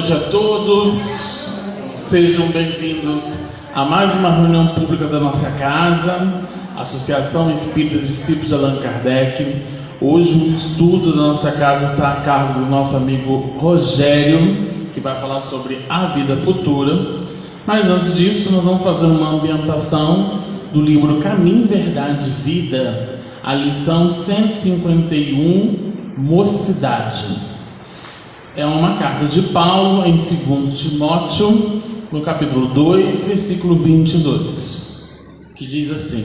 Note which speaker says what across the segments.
Speaker 1: noite a todos, sejam bem-vindos a mais uma reunião pública da nossa casa, Associação Espírita Discípulos de Allan Kardec. Hoje o estudo da nossa casa está a cargo do nosso amigo Rogério, que vai falar sobre a vida futura. Mas antes disso, nós vamos fazer uma ambientação do livro Caminho, Verdade e Vida, a lição 151, Mocidade. É uma carta de Paulo em 2 Timóteo, no capítulo 2, versículo 22, que diz assim: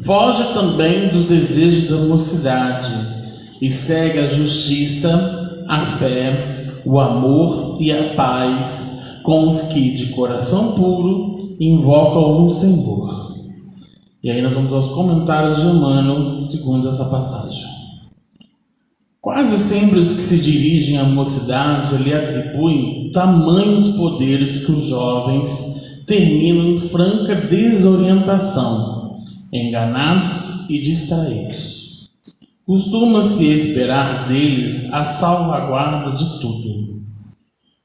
Speaker 1: foge também dos desejos da mocidade e segue a justiça, a fé, o amor e a paz com os que de coração puro invocam o Senhor. E aí nós vamos aos comentários de Emmanuel segundo essa passagem. Quase sempre os que se dirigem à mocidade lhe atribuem tamanhos poderes que os jovens terminam em franca desorientação, enganados e distraídos. Costuma-se esperar deles a salvaguarda de tudo.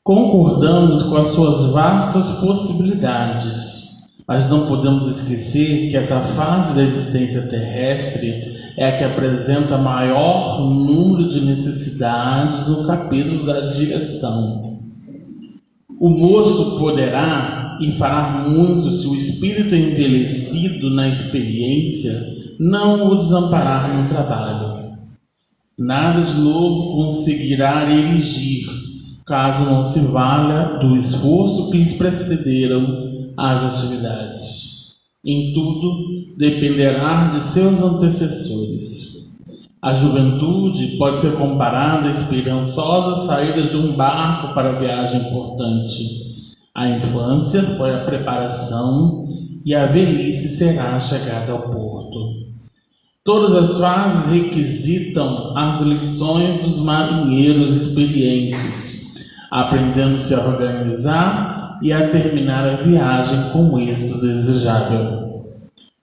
Speaker 1: Concordamos com as suas vastas possibilidades, mas não podemos esquecer que essa fase da existência terrestre é a que apresenta maior número de necessidades no capítulo da direção. O moço poderá e fará muito se o espírito envelhecido na experiência não o desamparar no trabalho. Nada de novo conseguirá erigir, caso não se valha do esforço que lhes precederam as atividades. Em tudo dependerá de seus antecessores. A juventude pode ser comparada à esperançosa saída de um barco para a viagem importante. A infância foi a preparação e a velhice será a chegada ao porto. Todas as fases requisitam as lições dos marinheiros experientes, aprendendo-se a organizar e a terminar a viagem com o êxito desejável.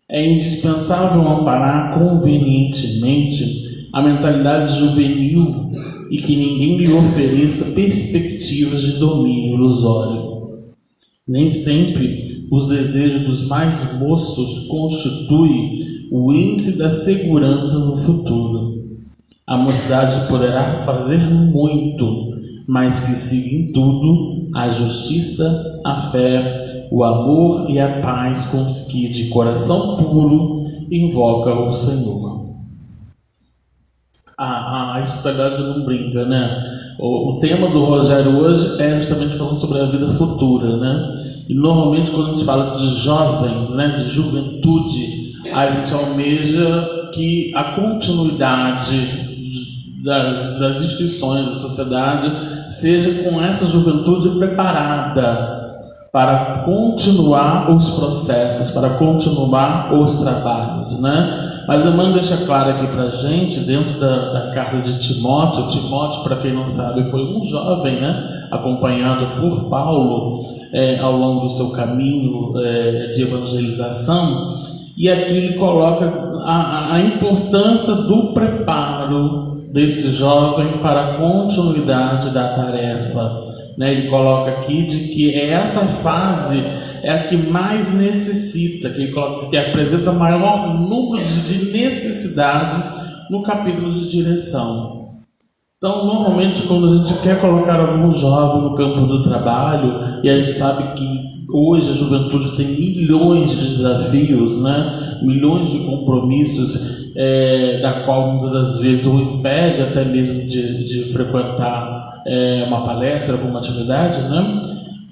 Speaker 1: É indispensável amparar convenientemente a mentalidade juvenil e que ninguém lhe ofereça perspectivas de domínio ilusório. Nem sempre os desejos dos mais moços constituem o índice da segurança no futuro. A mocidade poderá fazer muito, mas que siga em tudo a justiça, a fé, o amor e a paz com os que de coração puro invocam o Senhor. A espiritualidade não brinca, né? O tema do Rogério hoje é justamente falando sobre a vida futura, né? E normalmente quando a gente fala de jovens, né, de juventude, a gente almeja que a continuidade das instituições da sociedade seja com essa juventude preparada para continuar os processos, para continuar os trabalhos, né? Mas Emmanuel deixa claro aqui para a gente, dentro da carta de Timóteo. Timóteo, para quem não sabe, foi um jovem, né, acompanhado por Paulo ao longo do seu caminho de evangelização. E aqui ele coloca a importância do preparo desse jovem para a continuidade da tarefa, né? Ele coloca aqui de que essa fase é a que mais necessita, que ele coloca que apresenta maior número de necessidades no capítulo de direção. Então, normalmente, quando a gente quer colocar algum jovem no campo do trabalho, e a gente sabe que hoje a juventude tem milhões de desafios, né? Milhões de compromissos, da qual muitas das vezes o impede até mesmo de frequentar uma palestra, alguma atividade, né?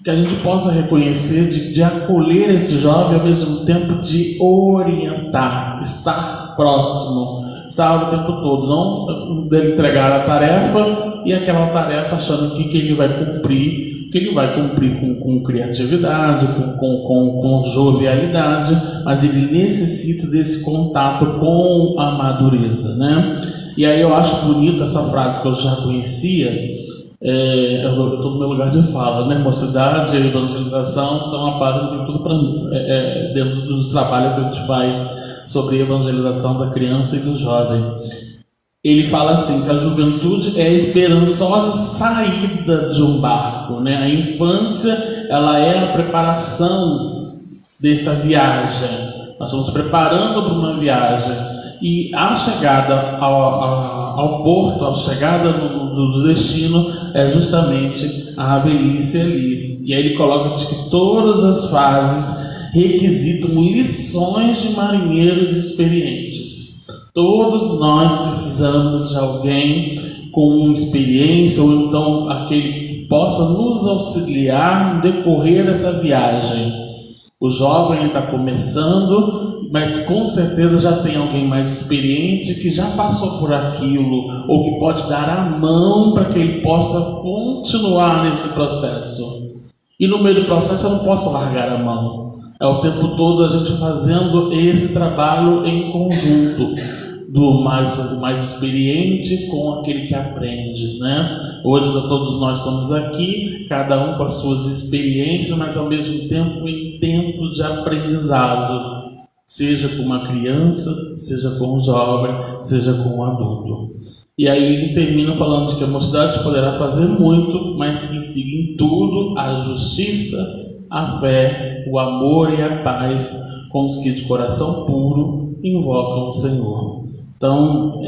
Speaker 1: Que a gente possa reconhecer, de acolher esse jovem, ao mesmo tempo de orientar, estar próximo, estar o tempo todo, não dele entregar a tarefa e aquela tarefa achando que ele vai cumprir, com criatividade, com jovialidade, mas ele necessita desse contato com a madureza, né? E aí eu acho bonita essa frase que eu já conhecia. Eu estou no meu lugar de fala, né? Mocidade, evangelização, então a página tem tudo para dentro dos trabalhos que a gente faz sobre a evangelização da criança e do jovem. ele fala assim, que a juventude é a esperançosa saída de um barco, né? A infância, ela é a preparação dessa viagem. Nós estamos preparando para uma viagem. E a chegada ao porto, a chegada do destino, é justamente a velhice ali. E aí ele coloca que todas as fases requisitam lições de marinheiros experientes. Todos nós precisamos de alguém com experiência, ou então aquele que possa nos auxiliar no decorrer dessa viagem. O jovem está começando, mas com certeza já tem alguém mais experiente que já passou por aquilo, ou que pode dar a mão para que ele possa continuar nesse processo. E no meio do processo eu não posso largar a mão. É o tempo todo a gente fazendo esse trabalho em conjunto, do mais experiente com aquele que aprende, né? Hoje todos nós estamos aqui, cada um com as suas experiências, mas ao mesmo tempo em tempo de aprendizado, seja com uma criança, seja com um jovem, seja com um adulto. E aí ele termina falando de que a mocidade poderá fazer muito, mas que siga em tudo a justiça, a fé, o amor e a paz com os que de coração puro invocam o Senhor. Então,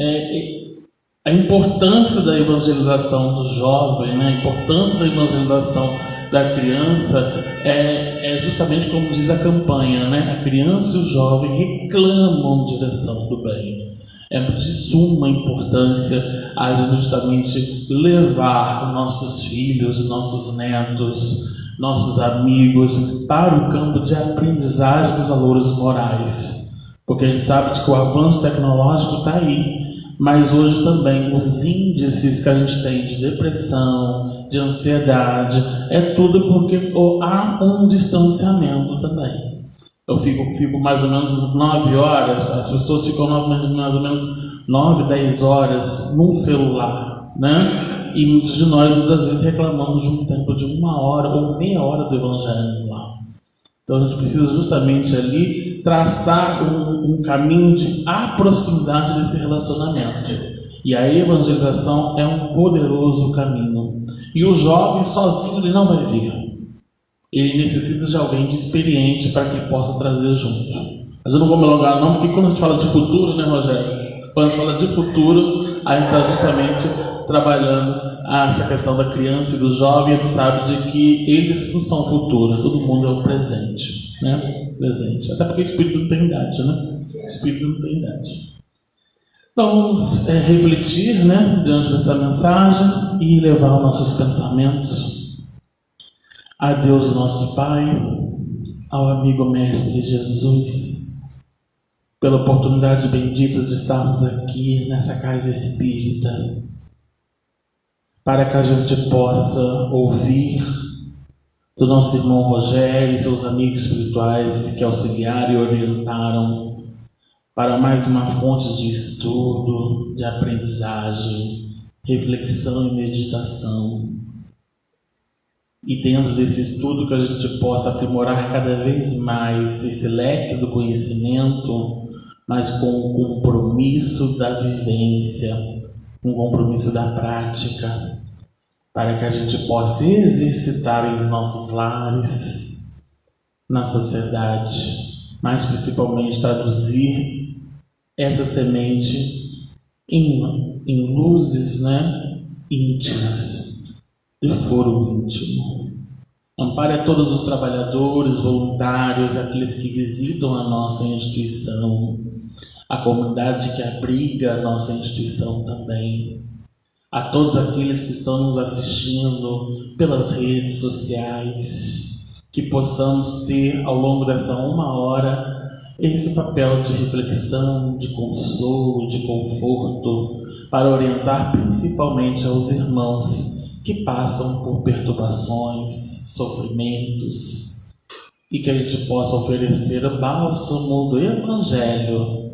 Speaker 1: a importância da evangelização do jovem, né? A importância da evangelização da criança é justamente como diz a campanha, né? A criança e o jovem reclamam direção do bem. É de suma importância a gente justamente levar nossos filhos, nossos netos, nossos amigos para o campo de aprendizagem dos valores morais. Porque a gente sabe que o avanço tecnológico está aí, mas hoje também os índices que a gente tem de depressão, de ansiedade, é tudo porque há um distanciamento também. Eu fico mais ou menos 9 horas, as pessoas ficam mais ou menos 9, 10 horas num celular, né? E muitos de nós muitas vezes reclamamos de um tempo de 1 hora ou meia hora do evangelho lá. Então a gente precisa justamente ali traçar um caminho de proximidade desse relacionamento. E a evangelização é um poderoso caminho. E o jovem sozinho ele não vai vir. Ele necessita de alguém de experiente para que ele possa trazer junto. Mas eu não vou me alongar não, porque quando a gente fala de futuro, né, Rogério? Quando a gente fala de futuro, a gente está justamente trabalhando essa questão da criança e do jovem. A gente sabe de que eles não são futuro, todo mundo é o presente, né? Presente. Até porque o espírito não tem idade, né? O espírito não tem idade. Então vamos refletir, né, diante dessa mensagem e levar nossos pensamentos a Deus nosso Pai, ao amigo mestre Jesus, pela oportunidade bendita de estarmos aqui nessa casa espírita, para que a gente possa ouvir do nosso irmão Rogério e seus amigos espirituais que auxiliaram e orientaram para mais uma fonte de estudo, de aprendizagem, reflexão e meditação. E dentro desse estudo que a gente possa aprimorar cada vez mais esse leque do conhecimento, mas com o compromisso da vivência, com o compromisso da prática, para que a gente possa exercitar em nossos lares, na sociedade, mas principalmente traduzir essa semente em luzes, né, íntimas, de foro íntimo. Ampare a todos os trabalhadores, voluntários, aqueles que visitam a nossa instituição, a comunidade que abriga a nossa instituição também, a todos aqueles que estão nos assistindo pelas redes sociais, que possamos ter ao longo dessa 1 hora esse papel de reflexão, de consolo, de conforto, para orientar principalmente aos irmãos que passam por perturbações, sofrimentos, e que a gente possa oferecer o bálsamo do Evangelho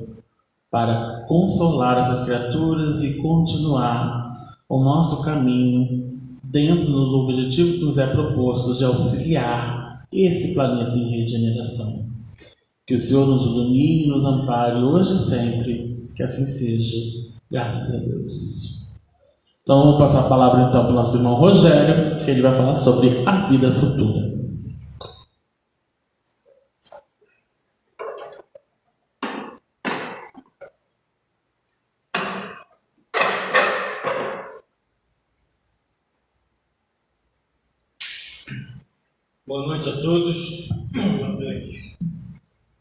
Speaker 1: para consolar essas criaturas e continuar o nosso caminho dentro do objetivo que nos é proposto de auxiliar esse planeta em regeneração. Que o Senhor nos ilumine e nos ampare hoje e sempre, que assim seja. Graças a Deus. Então, vou passar a palavra então para o nosso irmão Rogério, que ele vai falar sobre a vida futura.
Speaker 2: Boa noite a todos. Boa noite.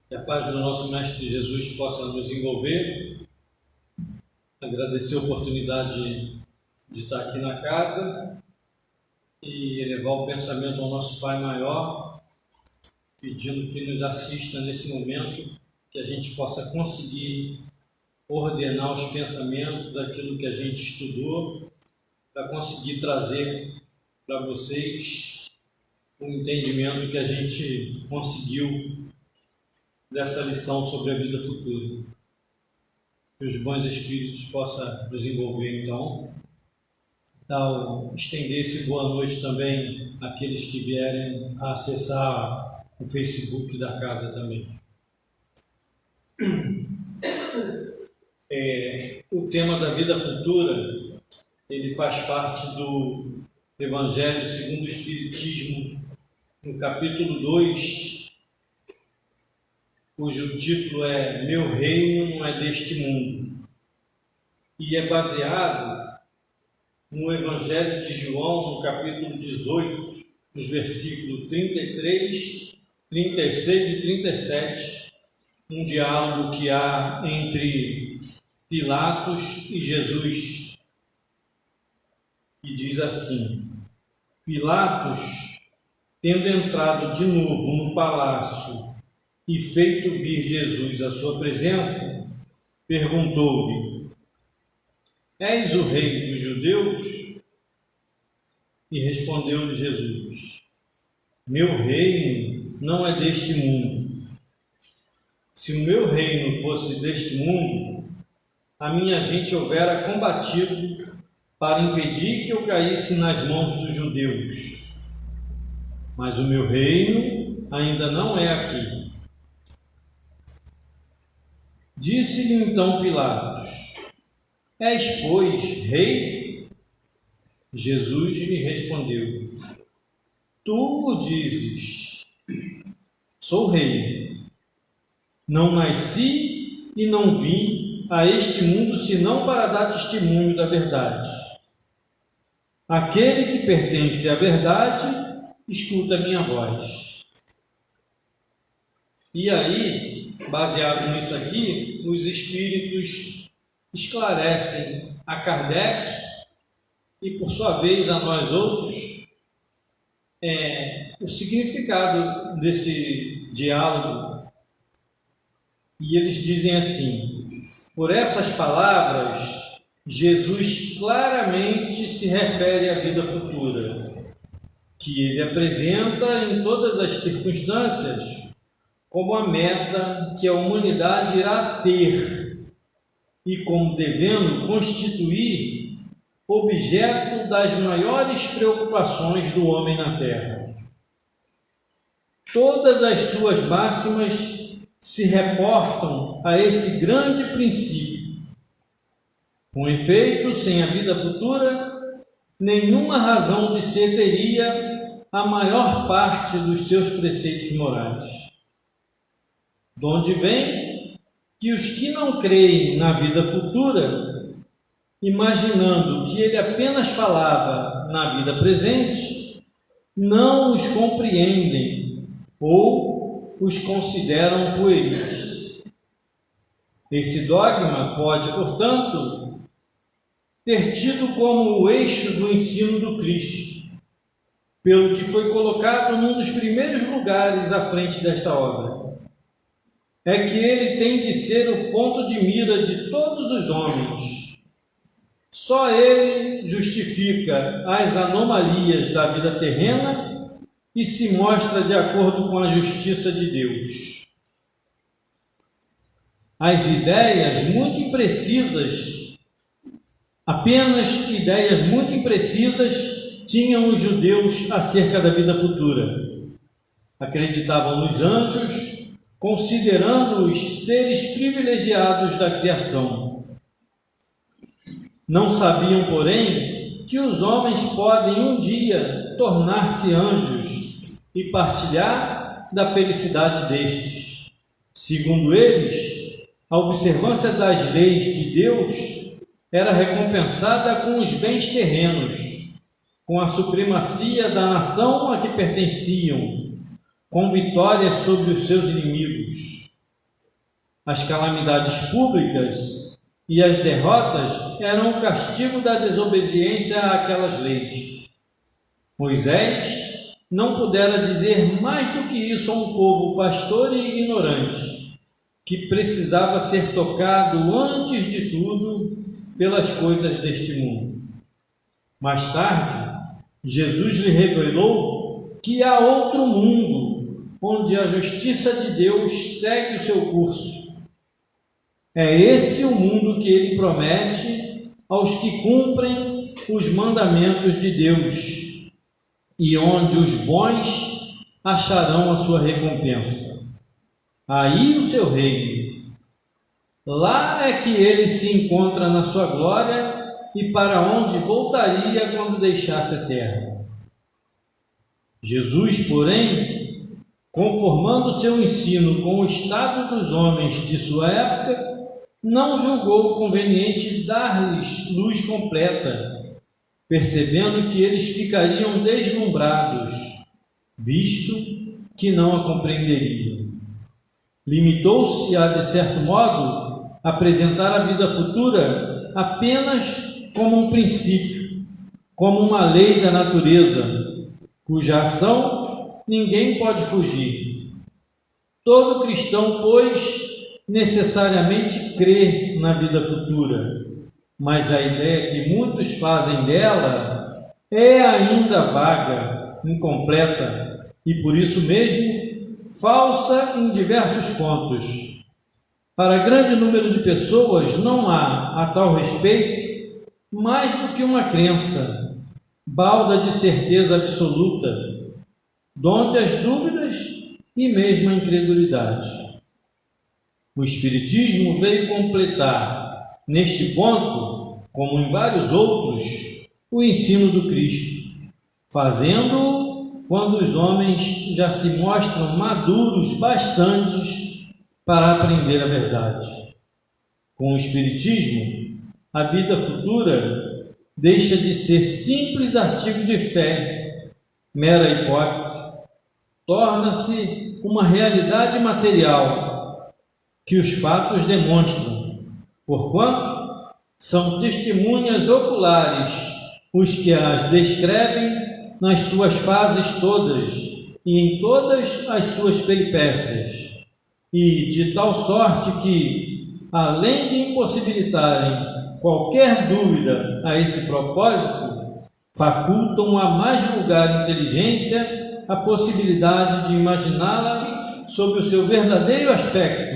Speaker 2: Que a paz do nosso Mestre Jesus possa nos envolver. Agradecer a oportunidade de estar aqui na casa e elevar o pensamento ao nosso Pai Maior, pedindo que nos assista nesse momento, que a gente possa conseguir ordenar os pensamentos daquilo que a gente estudou, para conseguir trazer para vocês o entendimento que a gente conseguiu dessa lição sobre a vida futura. Que os bons espíritos possam nos envolver, então. Estender esse boa noite também àqueles que vierem a acessar o Facebook da casa também. O tema da vida futura, ele faz parte do Evangelho segundo o Espiritismo, no capítulo 2, cujo título é Meu Reino não é deste mundo, e é baseado no Evangelho de João, no capítulo 18, nos versículos 33, 36 e 37, um diálogo que há entre Pilatos e Jesus, que diz assim: Pilatos, tendo entrado de novo no palácio e feito vir Jesus à sua presença, perguntou-lhe: És o rei dos judeus? E respondeu-lhe Jesus: Meu reino não é deste mundo. Se o meu reino fosse deste mundo, a minha gente houvera combatido para impedir que eu caísse nas mãos dos judeus. Mas o meu reino ainda não é aqui. Disse-lhe então Pilatos: És, pois, rei? Jesus lhe respondeu: Tu o dizes. Sou rei. Não nasci e não vim a este mundo senão para dar testemunho da verdade. Aquele que pertence à verdade, escuta a minha voz. E aí, baseado nisso aqui, os espíritos esclarecem a Kardec e, por sua vez, a nós outros, o significado desse diálogo. E eles dizem assim: por essas palavras, Jesus claramente se refere à vida futura, que ele apresenta em todas as circunstâncias como a meta que a humanidade irá ter e como devendo constituir objeto das maiores preocupações do homem na Terra. Todas as suas máximas se reportam a esse grande princípio. Com efeito, sem a vida futura, nenhuma razão de ser teria a maior parte dos seus preceitos morais. De onde vem que os que não creem na vida futura, imaginando que ele apenas falava na vida presente, não os compreendem ou os consideram pueris. Esse dogma pode, portanto, ter tido como o eixo do ensino do Cristo, pelo que foi colocado num dos primeiros lugares à frente desta obra. É que ele tem de ser o ponto de mira de todos os homens. Só ele justifica as anomalias da vida terrena e se mostra de acordo com a justiça de Deus. As ideias muito imprecisas, apenas ideias muito imprecisas, tinham os judeus acerca da vida futura. Acreditavam nos anjos, considerando-os seres privilegiados da criação. Não sabiam, porém, que os homens podem um dia tornar-se anjos e partilhar da felicidade destes. Segundo eles, a observância das leis de Deus era recompensada com os bens terrenos, com a supremacia da nação a que pertenciam, com vitórias sobre os seus inimigos. As calamidades públicas e as derrotas eram o castigo da desobediência àquelas leis. Moisés não pudera dizer mais do que isso a um povo pastor e ignorante, que precisava ser tocado antes de tudo pelas coisas deste mundo. Mais tarde, Jesus lhe revelou que há outro mundo, onde a justiça de Deus segue o seu curso. É esse o mundo que ele promete aos que cumprem os mandamentos de Deus e onde os bons acharão a sua recompensa. Aí o seu reino. Lá é que ele se encontra na sua glória e para onde voltaria quando deixasse a terra. Jesus, porém, conformando seu ensino com o estado dos homens de sua época, não julgou conveniente dar-lhes luz completa, percebendo que eles ficariam deslumbrados, visto que não a compreenderiam. Limitou-se a, de certo modo, apresentar a vida futura apenas como um princípio, como uma lei da natureza, cuja ação ninguém pode fugir. Todo cristão, pois, necessariamente crê na vida futura, mas a ideia que muitos fazem dela é ainda vaga, incompleta e, por isso mesmo, falsa em diversos pontos. Para grande número de pessoas não há, a tal respeito, mais do que uma crença, balda de certeza absoluta, donde as dúvidas e mesmo a incredulidade. O Espiritismo veio completar, neste ponto, como em vários outros, o ensino do Cristo, fazendo-o quando os homens já se mostram maduros bastantes para aprender a verdade. Com o Espiritismo, a vida futura deixa de ser simples artigo de fé, mera hipótese, torna-se uma realidade material que os fatos demonstram, porquanto são testemunhas oculares os que as descrevem nas suas fases todas e em todas as suas peripécias, e de tal sorte que, além de impossibilitarem qualquer dúvida a esse propósito, facultam a mais vulgar inteligência a possibilidade de imaginá-la sob o seu verdadeiro aspecto,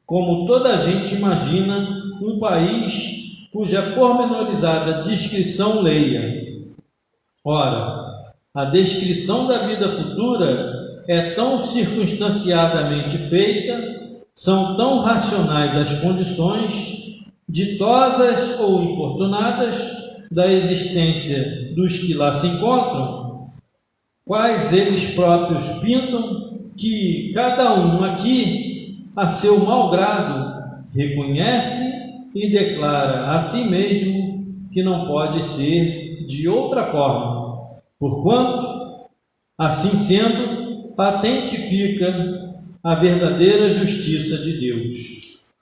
Speaker 2: como toda a gente imagina um país cuja pormenorizada descrição leia. Ora, a descrição da vida futura é tão circunstanciadamente feita, são tão racionais as condições, ditosas ou infortunadas, da existência dos que lá se encontram, quais eles próprios pintam, que cada um aqui, a seu mau grado, reconhece e declara a si mesmo que não pode ser de outra forma, porquanto, assim sendo, patente fica a verdadeira justiça de Deus.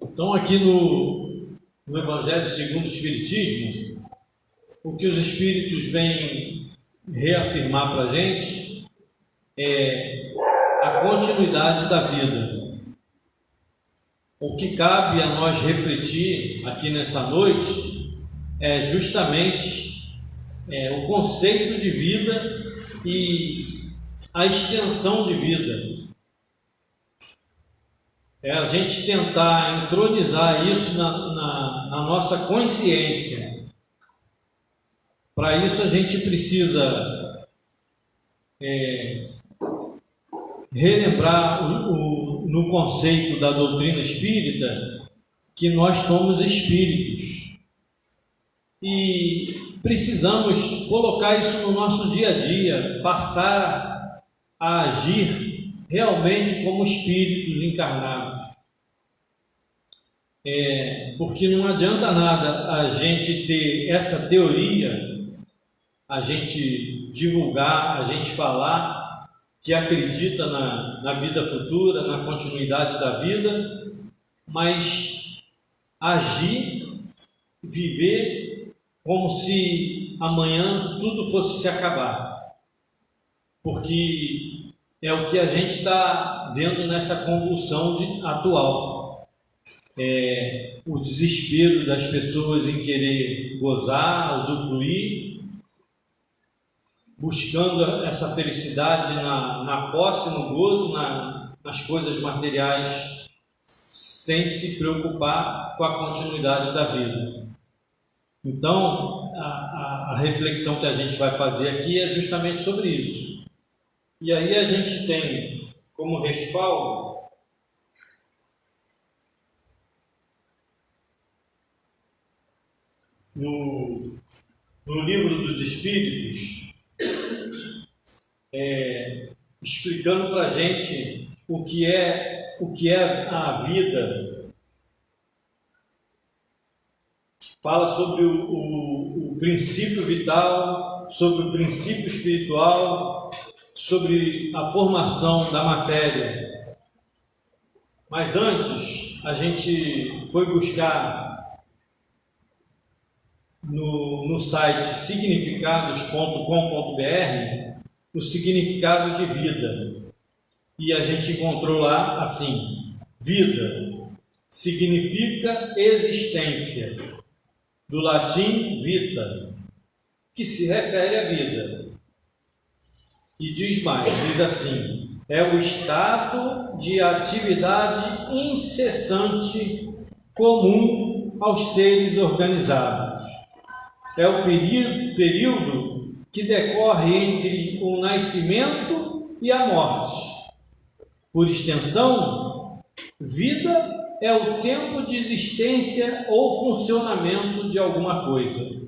Speaker 2: Então, aqui no Evangelho segundo o Espiritismo, o que os Espíritos vêm reafirmar para a gente é a continuidade da vida. O que cabe a nós refletir aqui nessa noite é justamente o conceito de vida e a extensão de vida. É a gente tentar entronizar isso na nossa consciência. Para isso a gente precisa relembrar no conceito da doutrina espírita que nós somos espíritos e precisamos colocar isso no nosso dia a dia, passar a agir realmente como espíritos encarnados. Porque não adianta nada a gente ter essa teoria, a gente divulgar, a gente falar que acredita na vida futura, na continuidade da vida, mas agir, viver como se amanhã tudo fosse se acabar, porque é o que a gente está vendo nessa convulsão atual. O desespero das pessoas em querer gozar, usufruir, buscando essa felicidade na posse, no gozo, nas coisas materiais, sem se preocupar com a continuidade da vida. Então, a reflexão que a gente vai fazer aqui é justamente sobre isso. E aí a gente tem como respaldo no Livro dos Espíritos, explicando para a gente o que é a vida. Fala sobre o princípio vital, sobre o princípio espiritual, sobre a formação da matéria. Mas antes, a gente foi buscar no site significados.com.br o significado de vida. E a gente encontrou lá assim: vida significa existência, do latim vita, que se refere à vida. E diz mais, diz assim: é o estado de atividade incessante comum aos seres organizados. É o período que decorre entre o nascimento e a morte. Por extensão, vida é o tempo de existência ou funcionamento de alguma coisa.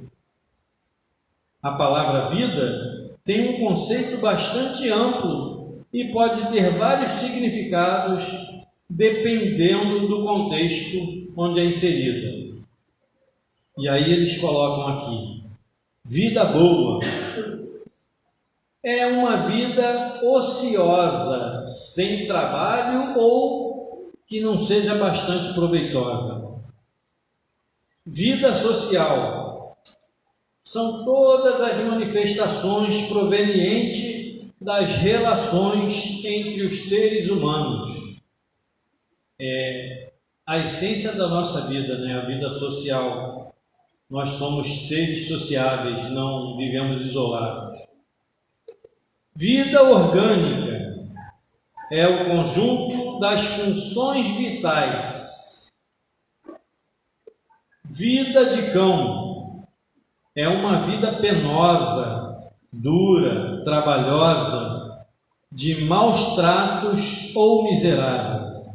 Speaker 2: A palavra vida tem um conceito bastante amplo e pode ter vários significados dependendo do contexto onde é inserida. E aí eles colocam aqui: vida boa é uma vida ociosa, sem trabalho ou que não seja bastante proveitosa. Vida social são todas as manifestações provenientes das relações entre os seres humanos. A essência da nossa vida, né? A vida social. Nós somos seres sociáveis, não vivemos isolados. Vida orgânica é o conjunto das funções vitais. Vida de cão é uma vida penosa, dura, trabalhosa, de maus tratos ou miserável.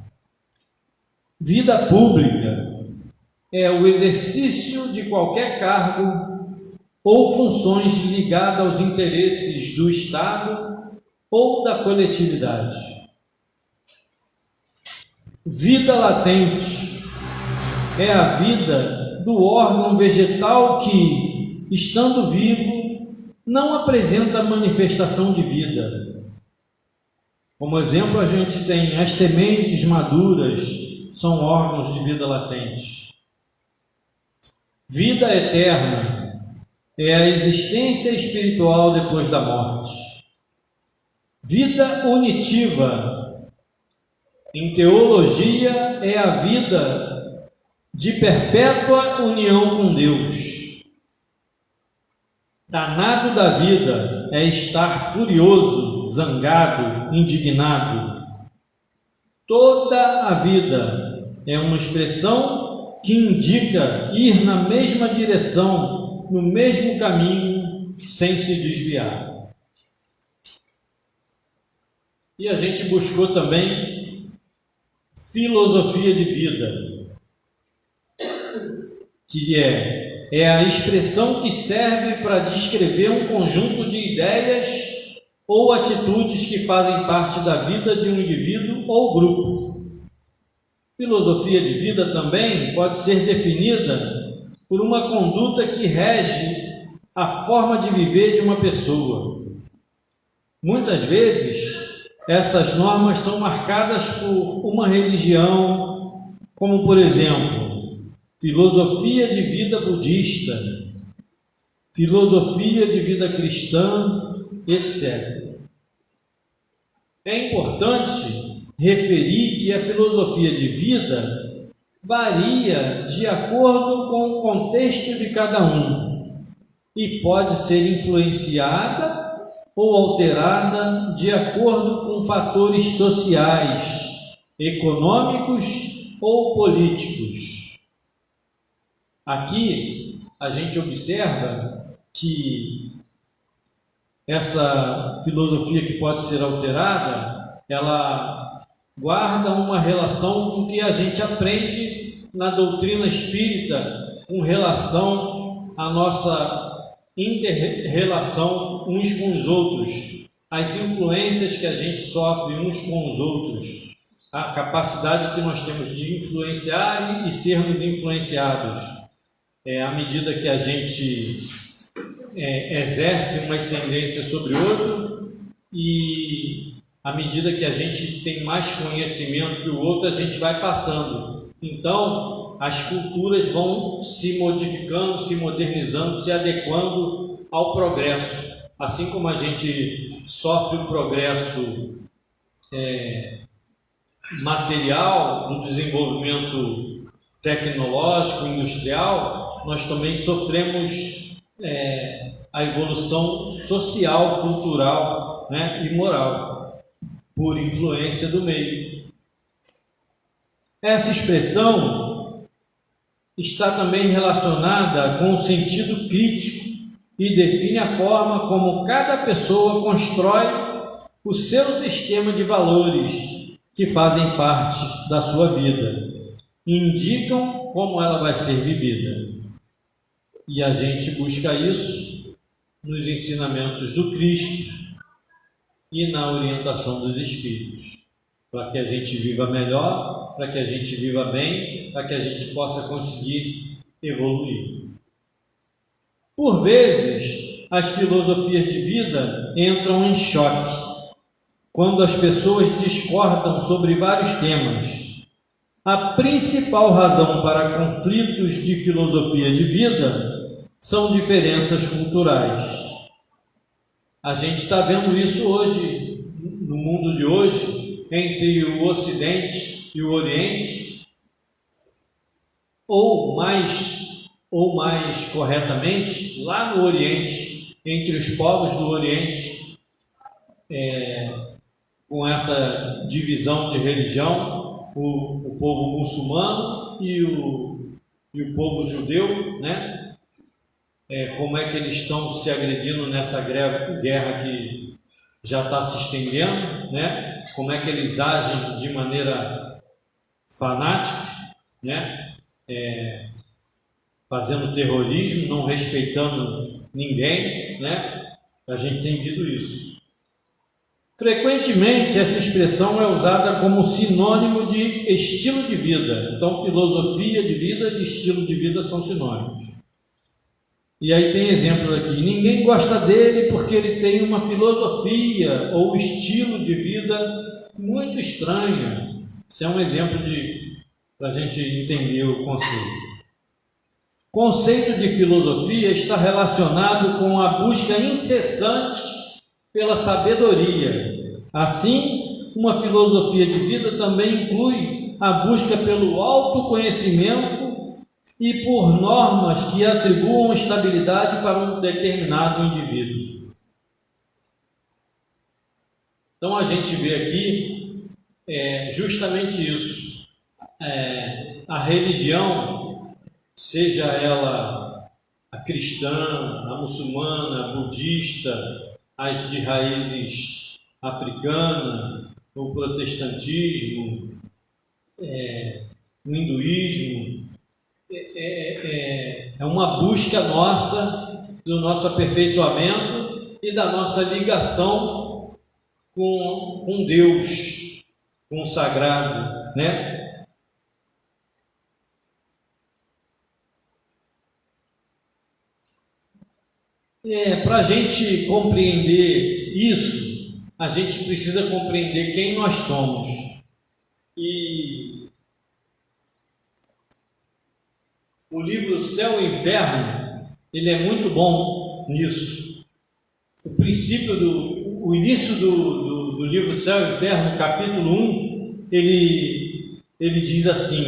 Speaker 2: Vida pública é o exercício de qualquer cargo ou funções ligadas aos interesses do Estado ou da coletividade. Vida latente é a vida do órgão vegetal que, estando vivo, não apresenta manifestação de vida. Como exemplo, a gente tem as sementes maduras, são órgãos de vida latente. Vida eterna é a existência espiritual depois da morte. Vida unitiva, em teologia, é a vida de perpétua união com Deus. Danado da vida é estar furioso, zangado, indignado. Toda a vida é uma expressão que indica ir na mesma direção, no mesmo caminho, sem se desviar. E a gente buscou também filosofia de vida. que é a expressão que serve para descrever um conjunto de ideias ou atitudes que fazem parte da vida de um indivíduo ou grupo. Filosofia de vida também pode ser definida por uma conduta que rege a forma de viver de uma pessoa. Muitas vezes, essas normas são marcadas por uma religião, como, por exemplo, filosofia de vida budista, filosofia de vida cristã, etc. É importante referir que a filosofia de vida varia de acordo com o contexto de cada um e pode ser influenciada ou alterada de acordo com fatores sociais, econômicos ou políticos. Aqui a gente observa que essa filosofia que pode ser alterada, ela guarda uma relação com o que a gente aprende na doutrina espírita com relação à nossa inter-relação uns com os outros, as influências que a gente sofre uns com os outros, a capacidade que nós temos de influenciar e sermos influenciados. À medida que a gente exerce uma ascendência sobre outro e à medida que a gente tem mais conhecimento que o outro, a gente vai passando. Então, as culturas vão se modificando, se modernizando, se adequando ao progresso. Assim como a gente sofre o progresso material no desenvolvimento tecnológico, industrial, nós também sofremos a evolução social, cultural, né, e moral, por influência do meio. Essa expressão está também relacionada com o sentido crítico e define a forma como cada pessoa constrói o seu sistema de valores que fazem parte da sua vida, indicam como ela vai ser vivida. E a gente busca isso nos ensinamentos do Cristo e na orientação dos Espíritos, para que a gente viva melhor, para que a gente viva bem, para que a gente possa conseguir evoluir. Por vezes, as filosofias de vida entram em choque quando as pessoas discordam sobre vários temas. A principal razão para conflitos de filosofia de vida são diferenças culturais. A gente está vendo isso hoje, no mundo de hoje, entre o Ocidente e o Oriente, ou mais corretamente, lá no Oriente, entre os povos do Oriente, com essa divisão de religião, o povo muçulmano e o povo judeu, né? Como é que eles estão se agredindo nessa guerra que já está se estendendo, né? Como é que eles agem de maneira fanática, né? Fazendo terrorismo, não respeitando ninguém, né? A gente tem visto isso. Frequentemente essa expressão é usada como sinônimo de estilo de vida. Então, filosofia de vida e estilo de vida são sinônimos. E aí tem exemplo aqui: ninguém gosta dele porque ele tem uma filosofia ou estilo de vida muito estranho. Isso é um exemplo para a gente entender o conceito. O conceito de filosofia está relacionado com a busca incessante pela sabedoria. Assim, uma filosofia de vida também inclui a busca pelo autoconhecimento e por normas que atribuam estabilidade para um determinado indivíduo. Então a gente vê aqui justamente isso. A religião, seja ela a cristã, a muçulmana, a budista, as de raízes africana, o protestantismo, o hinduísmo, É uma busca nossa, do nosso aperfeiçoamento e da nossa ligação com Deus, com o sagrado, né? Para a gente compreender isso, a gente precisa compreender quem nós somos. E o livro Céu e Inferno, ele é muito bom nisso. O início do livro Céu e Inferno, capítulo 1, ele diz assim,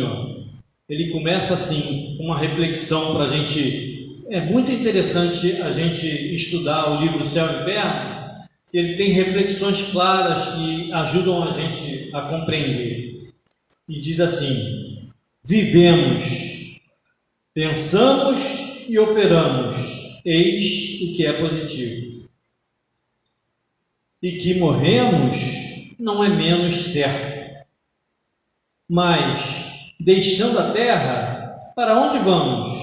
Speaker 2: ele começa assim, uma reflexão para a gente. É muito interessante a gente estudar o livro Céu e Inferno. Ele tem reflexões claras que ajudam a gente a compreender. E diz assim: vivemos, pensamos e operamos, eis o que é positivo. E que morremos não é menos certo. Mas, deixando a terra, para onde vamos?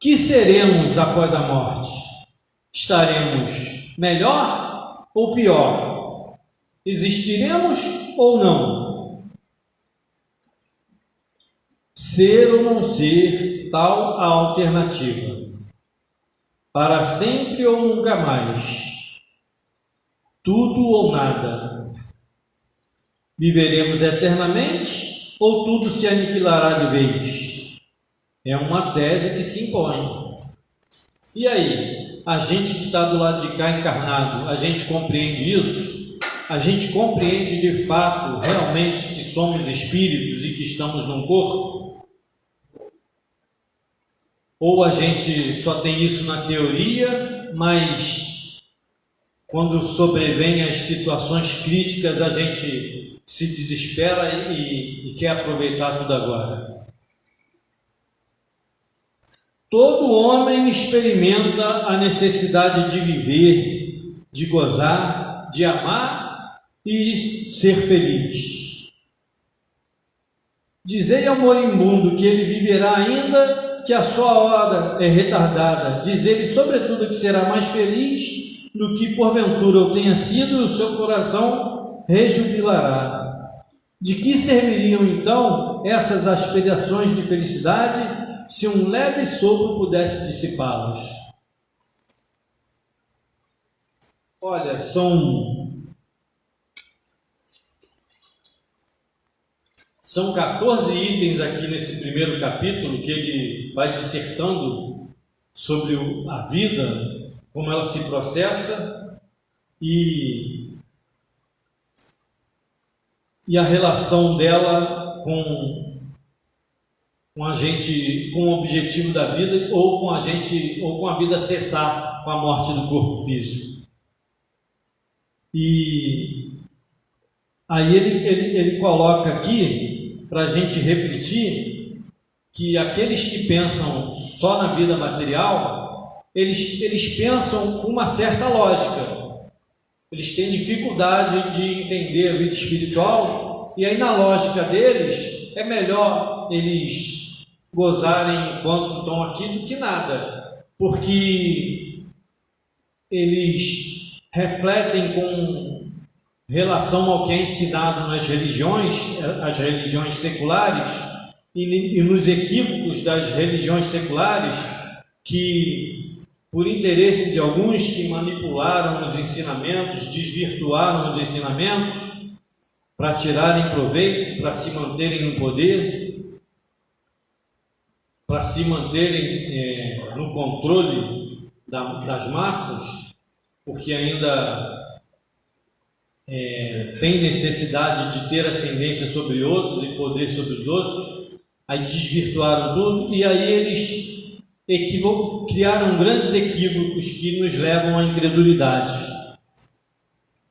Speaker 2: Que seremos após a morte? Estaremos melhor ou pior? Existiremos ou não? Ser ou não ser, tal a alternativa. Para sempre ou nunca mais. Tudo ou nada. Viveremos eternamente ou tudo se aniquilará de vez? É uma tese que se impõe. E aí, a gente que está do lado de cá encarnado, a gente compreende isso? A gente compreende de fato, realmente, que somos espíritos e que estamos num corpo? Ou a gente só tem isso na teoria, mas quando sobrevêm as situações críticas, a gente se desespera e quer aproveitar tudo agora? Todo homem experimenta a necessidade de viver, de gozar, de amar e ser feliz. Dizei ao moribundo que ele viverá ainda, que a sua hora é retardada. Diz-lhe, sobretudo, que será mais feliz do que porventura eu tenha sido, e o seu coração rejubilará. De que serviriam então essas aspirações de felicidade, se um leve sopro pudesse dissipá-las? Olha, são 14 itens aqui nesse primeiro capítulo que ele vai dissertando sobre a vida, como ela se processa e a relação dela com a gente, com o objetivo da vida, ou com a vida cessar com a morte do corpo físico. E aí ele coloca aqui para a gente refletir que aqueles que pensam só na vida material, eles pensam com uma certa lógica. Eles têm dificuldade de entender a vida espiritual, e aí na lógica deles é melhor eles gozarem enquanto estão aqui do que nada, porque eles refletem com relação ao que é ensinado nas religiões, as religiões seculares, e nos equívocos das religiões seculares, que por interesse de alguns que manipularam os ensinamentos, desvirtuaram os ensinamentos para tirarem proveito, para se manterem no poder, para se manterem no controle das massas, porque ainda tem necessidade de ter ascendência sobre outros e poder sobre os outros. Aí desvirtuaram tudo, e aí eles criaram grandes equívocos que nos levam à incredulidade.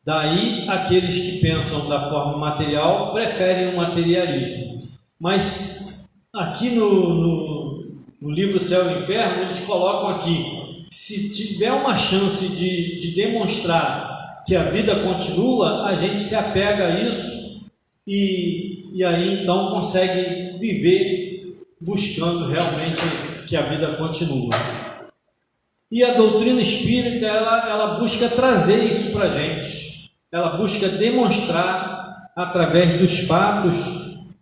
Speaker 2: Daí aqueles que pensam da forma material preferem o materialismo. Mas aqui no livro Céu e Inferno, eles colocam aqui: se tiver uma chance de demonstrar que a vida continua, a gente se apega a isso e aí então consegue viver buscando realmente que a vida continue. E a doutrina espírita, ela busca trazer isso para a gente. Ela busca demonstrar, através dos fatos,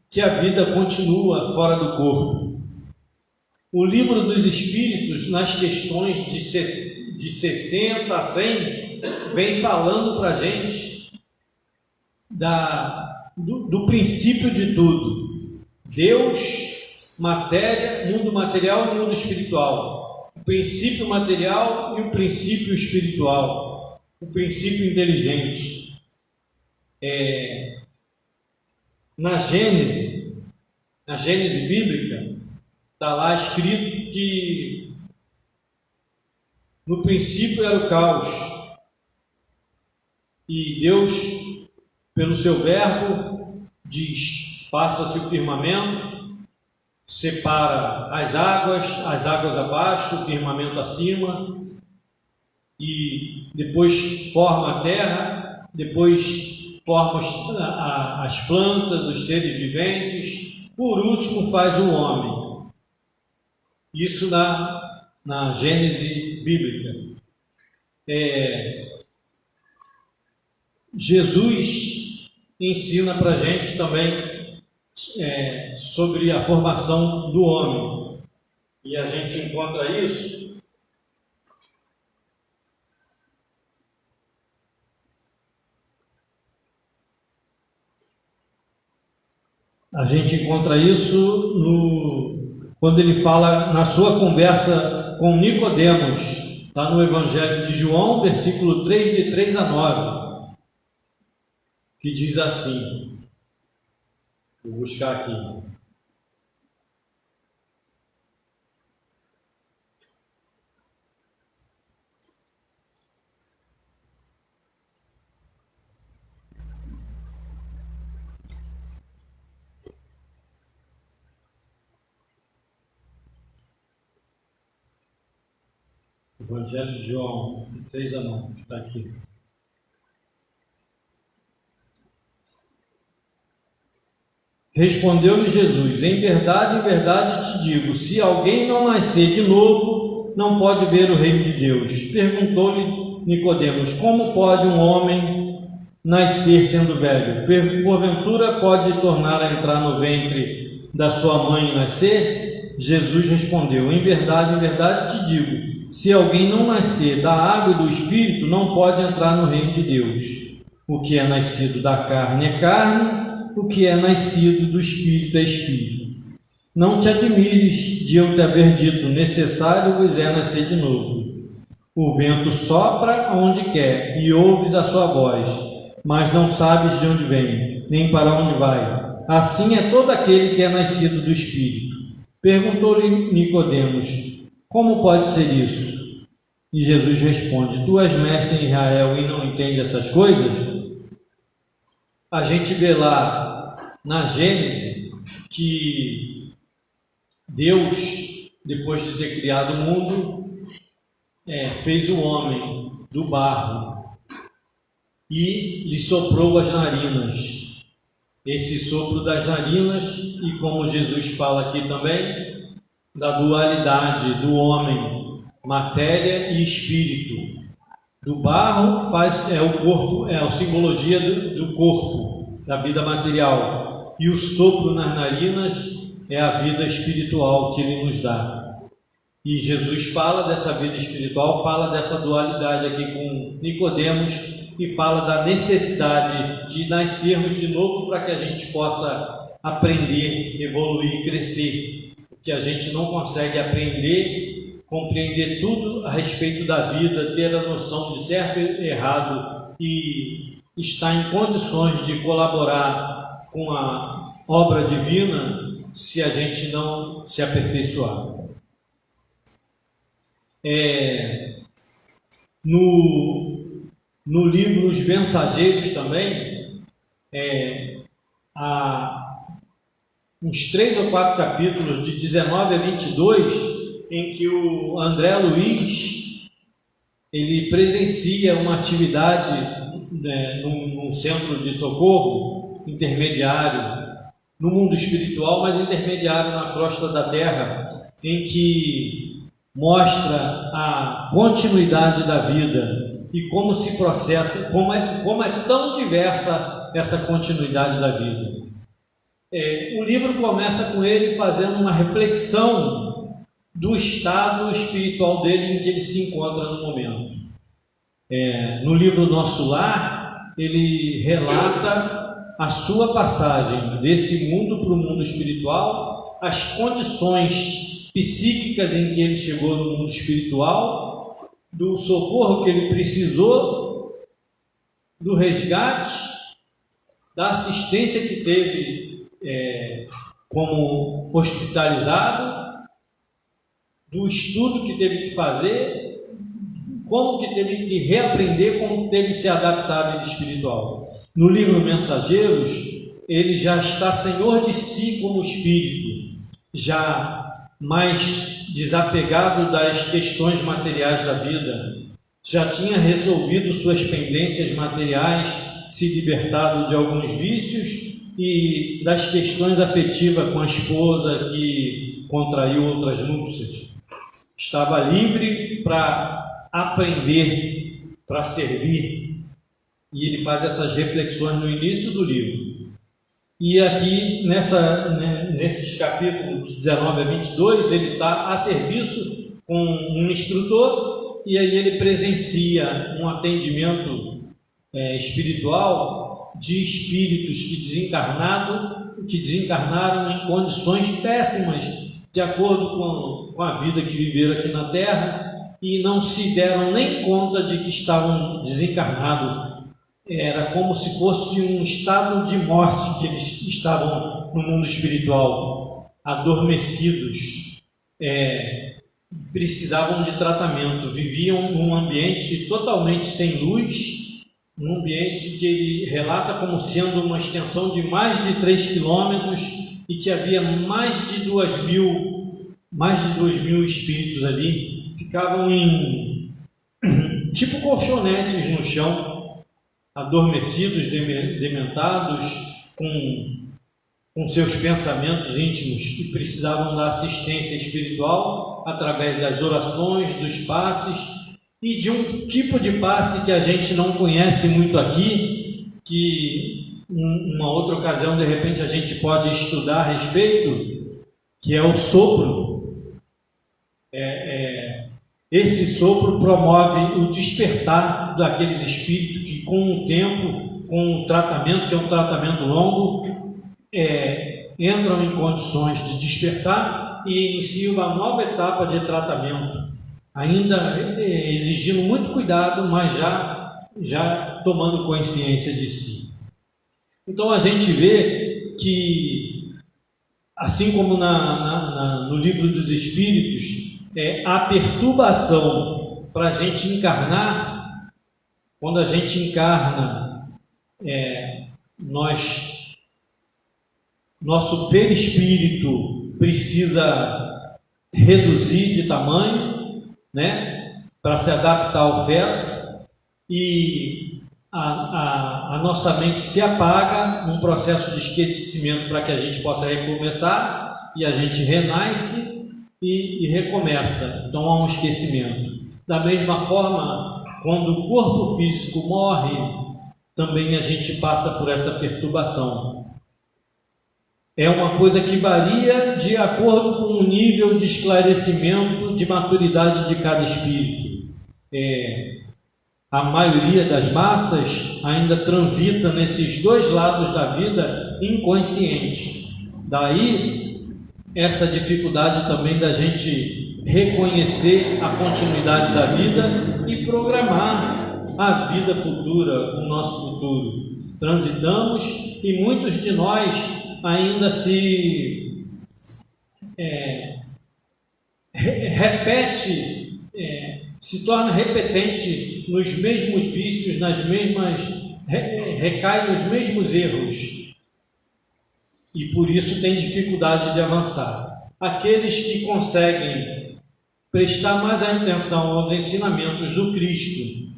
Speaker 2: que a vida continua fora do corpo. O Livro dos Espíritos, nas questões de 60 a 100, vem falando para a gente do princípio de tudo. Deus, matéria, mundo material e mundo espiritual. O princípio material e o princípio espiritual. O princípio inteligente. Na Gênese bíblica, está lá escrito que no princípio era o caos. E Deus, pelo seu verbo, diz: faça-se o firmamento, separa as águas abaixo, o firmamento acima, e depois forma a terra, depois forma as plantas, os seres viventes, por último faz o homem. Isso na Gênese bíblica. Jesus ensina para a gente também sobre a formação do homem, e a gente encontra isso quando ele fala na sua conversa com Nicodemos. Está no Evangelho de João, versículo 3, de 3 a 9, que diz assim. Vou buscar aqui. Evangelho de João, 3 a 9, está aqui. Respondeu-lhe Jesus: em verdade te digo, se alguém não nascer de novo, não pode ver o reino de Deus. Perguntou-lhe Nicodemos: como pode um homem nascer sendo velho? Porventura pode tornar a entrar no ventre da sua mãe e nascer? Jesus respondeu: em verdade te digo, se alguém não nascer da água e do Espírito, não pode entrar no reino de Deus. O que é nascido da carne é carne, o que é nascido do Espírito é Espírito. Não te admires de eu te haver dito: necessário vos é nascer de novo. O vento sopra onde quer, e ouves a sua voz, mas não sabes de onde vem, nem para onde vai. Assim é todo aquele que é nascido do Espírito. Perguntou-lhe Nicodemos: como pode ser isso? E Jesus responde: tu és mestre em Israel e não entende essas coisas? A gente vê lá na Gênese que Deus, depois de ter criado o mundo, fez o homem do barro e lhe soprou as narinas. Esse sopro das narinas, e como Jesus fala aqui também, da dualidade do homem, matéria e espírito. Do barro o corpo, a simbologia do corpo, da vida material, e o sopro nas narinas é a vida espiritual que ele nos dá. E Jesus fala dessa vida espiritual, fala dessa dualidade aqui com Nicodemos, e fala da necessidade de nascermos de novo para que a gente possa aprender, evoluir, crescer, porque a gente não consegue aprender, compreender tudo a respeito da vida, ter a noção de certo e errado e estar em condições de colaborar com a obra divina se a gente não se aperfeiçoar. No livro Os Mensageiros também, há uns 3 ou 4 capítulos, de 19 a 22, em que o André Luiz ele presencia uma atividade num centro de socorro intermediário, no mundo espiritual, mas intermediário na crosta da terra, em que mostra a continuidade da vida e como se processa, como é tão diversa essa continuidade da vida. O livro começa com ele fazendo uma reflexão do estado espiritual dele em que ele se encontra no momento. No livro Nosso Lar, ele relata a sua passagem desse mundo para o mundo espiritual, as condições psíquicas em que ele chegou no mundo espiritual, do socorro que ele precisou, do resgate, da assistência que teve como hospitalizado, do estudo que teve que fazer, como que teve que reaprender, como teve que se adaptar à vida espiritual. No livro Mensageiros, ele já está senhor de si como espírito, já mais desapegado das questões materiais da vida, já tinha resolvido suas pendências materiais, se libertado de alguns vícios e das questões afetivas com a esposa que contraiu outras núpcias. Estava livre para aprender, para servir, e ele faz essas reflexões no início do livro. E aqui, nesses capítulos 19 a 22, ele está a serviço com um instrutor, e aí ele presencia um atendimento espiritual de espíritos que desencarnaram em condições péssimas, de acordo com a vida que viveram aqui na Terra, e não se deram nem conta de que estavam desencarnados. Era como se fosse um estado de morte que eles estavam no mundo espiritual, adormecidos, precisavam de tratamento, viviam num ambiente totalmente sem luz, num ambiente que ele relata como sendo uma extensão de mais de 3 quilômetros e que havia mais de 2.000 espíritos ali. Ficavam em tipo colchonetes no chão, adormecidos, dementados, com seus pensamentos íntimos, e precisavam da assistência espiritual através das orações, dos passes e de um tipo de passe que a gente não conhece muito aqui, que uma outra ocasião de repente a gente pode estudar a respeito, que é o sopro. Esse sopro promove o despertar daqueles espíritos que, com o tempo, com o tratamento, que é um tratamento longo, entram em condições de despertar e iniciam uma nova etapa de tratamento, ainda exigindo muito cuidado, mas já tomando consciência de si. Então a gente vê que, assim como no livro dos Espíritos, a perturbação para a gente encarnar, quando a gente encarna, nosso perispírito precisa reduzir de tamanho, para se adaptar ao feto, e a nossa mente se apaga num processo de esquecimento para que a gente possa recomeçar, e a gente renasce e recomeça. Então há um esquecimento. Da mesma forma, quando o corpo físico morre, também a gente passa por essa perturbação. É uma coisa que varia de acordo com o nível de esclarecimento, de maturidade de cada espírito. A maioria das massas ainda transita nesses dois lados da vida inconsciente. Daí essa dificuldade também da gente reconhecer a continuidade da vida e programar a vida futura, o nosso futuro. Transitamos e muitos de nós ainda se se torna repetente nos mesmos vícios, recai nos mesmos erros. E por isso tem dificuldade de avançar. Aqueles que conseguem prestar mais atenção aos ensinamentos do Cristo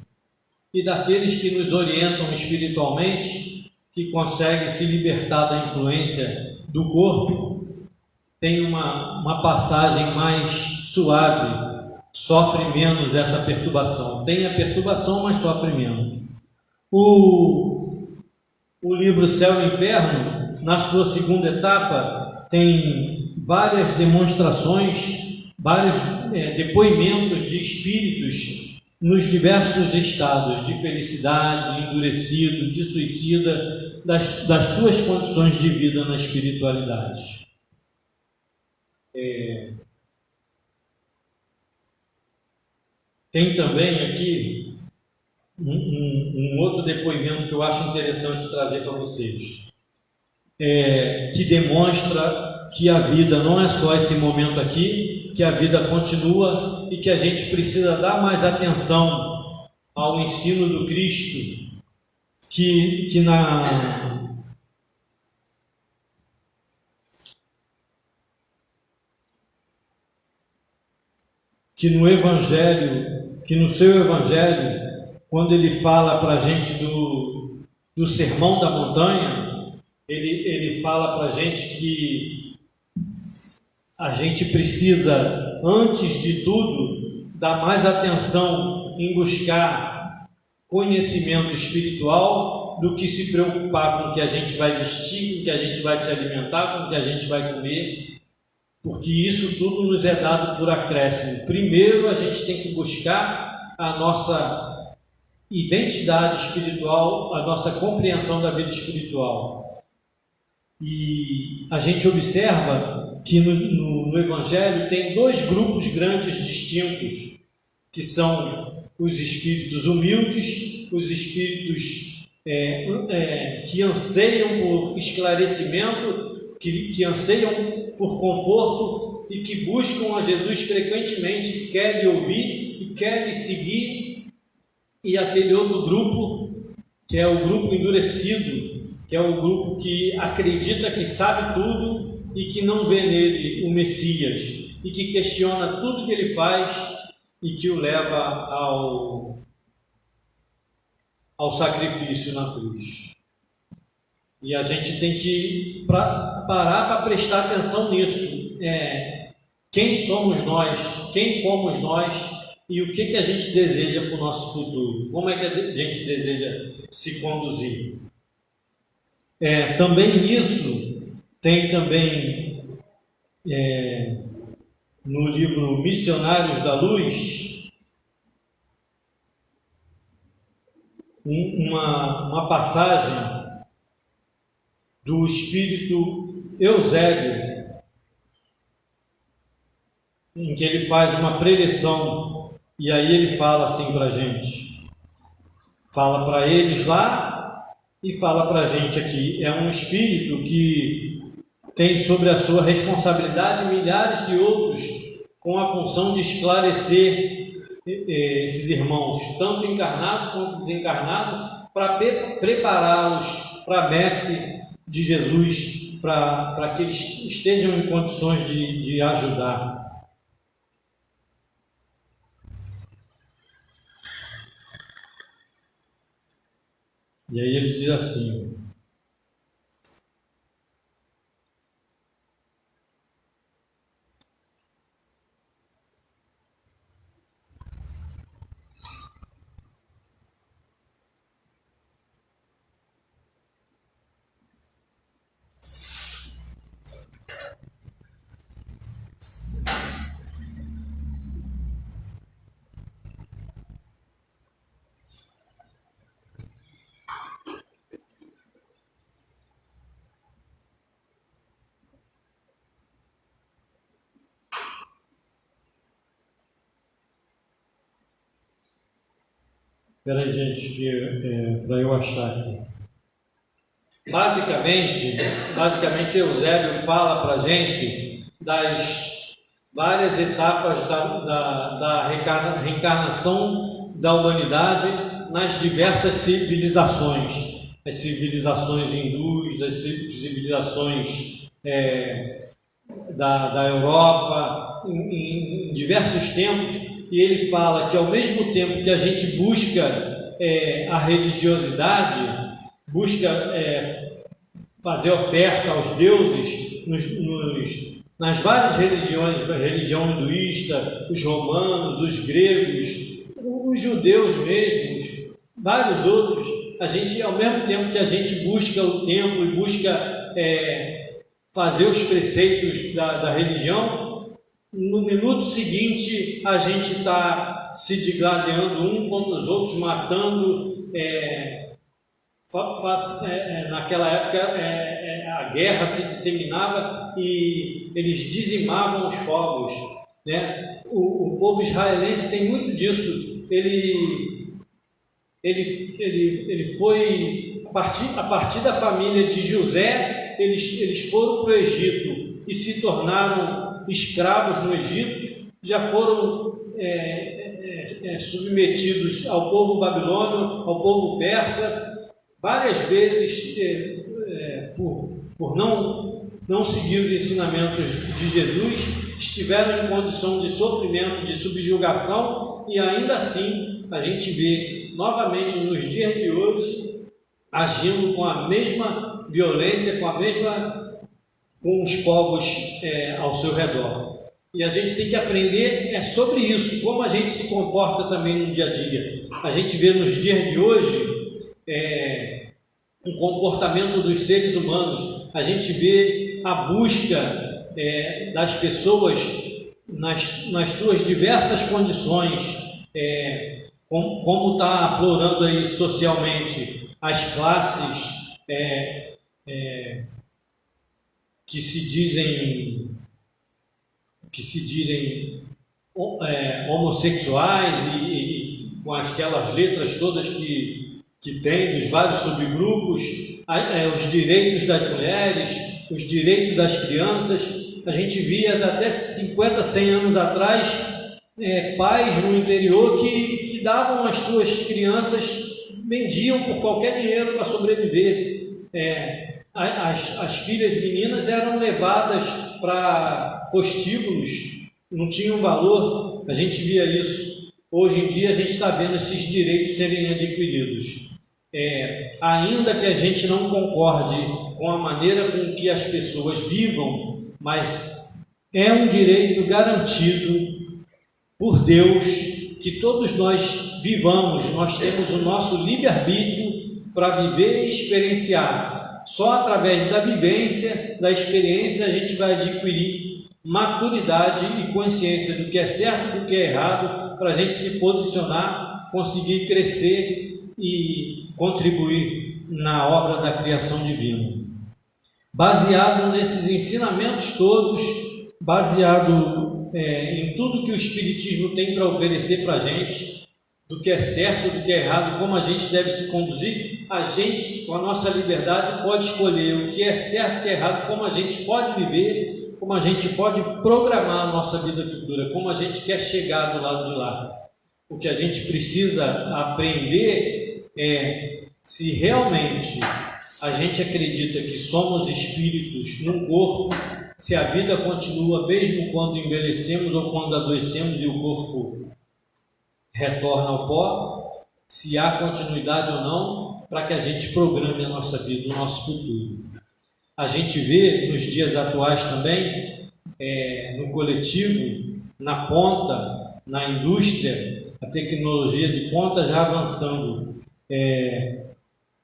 Speaker 2: e daqueles que nos orientam espiritualmente, que conseguem se libertar da influência do corpo, tem uma passagem mais suave, sofre menos essa perturbação. Tem a perturbação, mas sofre menos. O livro Céu e Inferno, na sua segunda etapa, tem várias demonstrações, vários depoimentos de espíritos nos diversos estados de felicidade, endurecido, de suicida, das suas condições de vida na espiritualidade. Tem também aqui um outro depoimento que eu acho interessante trazer para vocês, que demonstra que a vida não é só esse momento aqui, que a vida continua e que a gente precisa dar mais atenção ao ensino do Cristo, que no Evangelho, que no seu Evangelho, quando ele fala para a gente do Sermão da Montanha, ele fala para a gente que a gente precisa, antes de tudo, dar mais atenção em buscar conhecimento espiritual do que se preocupar com o que a gente vai vestir, com o que a gente vai se alimentar, com o que a gente vai comer, porque isso tudo nos é dado por acréscimo. Primeiro a gente tem que buscar a nossa identidade espiritual, a nossa compreensão da vida espiritual. E a gente observa que no Evangelho tem dois grupos grandes distintos, que são os espíritos humildes, os espíritos que anseiam por esclarecimento, que anseiam por conforto e que buscam a Jesus frequentemente, quer lhe ouvir e quer lhe seguir, e aquele outro grupo, que é o grupo endurecido, que é o grupo que acredita que sabe tudo e que não vê nele o Messias, e que questiona tudo que ele faz e que o leva ao sacrifício na cruz. E a gente tem que parar para prestar atenção nisso. Quem somos nós? Quem fomos nós? E o que a gente deseja para o nosso futuro? Como é que a gente deseja se conduzir? Também nisso, tem também no livro Missionários da Luz, uma passagem do espírito Eusébio, em que ele faz uma preleção, e aí ele fala assim para a gente, fala para eles lá e fala para a gente aqui. É um espírito que tem sobre a sua responsabilidade milhares de outros, com a função de esclarecer esses irmãos, tanto encarnados quanto desencarnados, para prepará-los para a messe de Jesus, para que eles estejam em condições de ajudar. E aí ele diz assim: espera aí, gente, para eu achar aqui. Basicamente, Eusébio fala para a gente das várias etapas da reencarnação da humanidade nas diversas civilizações. As civilizações hindus, as civilizações da Europa, em diversos tempos. E ele fala que ao mesmo tempo que a gente busca a religiosidade, busca fazer oferta aos deuses nas várias religiões, a religião hinduísta, os romanos, os gregos, os judeus mesmos, vários outros. A gente, ao mesmo tempo que a gente busca o templo e busca fazer os preceitos da religião, no minuto seguinte a gente está se digladiando um contra os outros, matando. Naquela época a guerra se disseminava e eles dizimavam os povos, né? O povo israelense tem muito disso. Ele foi a partir da família de José, eles foram para o Egito e se tornaram escravos no Egito, já foram submetidos ao povo babilônio, ao povo persa, várias vezes por não seguir os ensinamentos de Jesus, estiveram em condição de sofrimento, de subjugação, e ainda assim a gente vê novamente nos dias de hoje agindo com a mesma violência, com os povos ao seu redor. E a gente tem que aprender sobre isso, como a gente se comporta também no dia a dia. A gente vê nos dias de hoje o comportamento dos seres humanos, a gente vê a busca das pessoas nas suas diversas condições, como está aflorando aí socialmente as classes que se dizem homossexuais e com aquelas letras todas que tem dos vários subgrupos, os direitos das mulheres, os direitos das crianças. A gente via até 50, 100 anos atrás pais no interior que davam as suas crianças, vendiam por qualquer dinheiro para sobreviver. As filhas meninas eram levadas para prostíbulos, não tinham valor, a gente via isso. Hoje em dia a gente está vendo esses direitos serem adquiridos. Ainda que a gente não concorde com a maneira com que as pessoas vivam, mas é um direito garantido por Deus que todos nós vivamos. Nós temos o nosso livre-arbítrio para viver e experienciar. Só através da vivência, da experiência, a gente vai adquirir maturidade e consciência do que é certo e do que é errado, para a gente se posicionar, conseguir crescer e contribuir na obra da criação divina. Baseado nesses ensinamentos todos, baseado em tudo que o Espiritismo tem para oferecer para a gente, do que é certo, do que é errado, como a gente deve se conduzir, a gente, com a nossa liberdade, pode escolher o que é certo, o que é errado, como a gente pode viver, como a gente pode programar a nossa vida futura, como a gente quer chegar do lado de lá. O que a gente precisa aprender é se realmente a gente acredita que somos espíritos num corpo, se a vida continua mesmo quando envelhecemos ou quando adoecemos e o corpo retorna ao pó, se há continuidade ou não, para que a gente programe a nossa vida, o nosso futuro. A gente vê nos dias atuais também, no coletivo, na ponta, na indústria, a tecnologia de ponta já avançando.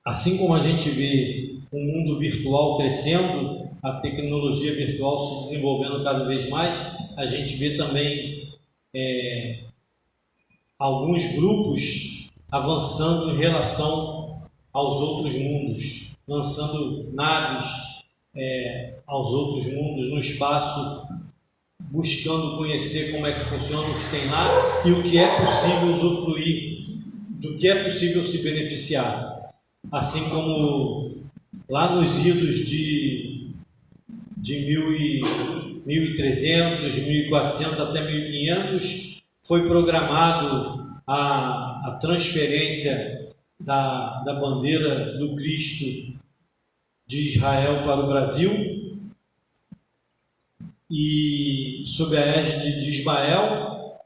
Speaker 2: Assim como a gente vê o mundo virtual crescendo, a tecnologia virtual se desenvolvendo cada vez mais, a gente vê também alguns grupos avançando em relação aos outros mundos, lançando naves aos outros mundos no espaço, buscando conhecer como é que funciona o que tem lá e o que é possível usufruir, do que é possível se beneficiar. Assim como lá nos idos de 1300, 1400 até 1500, foi programado a transferência da bandeira do Cristo de Israel para o Brasil, e sob a égide de Ismael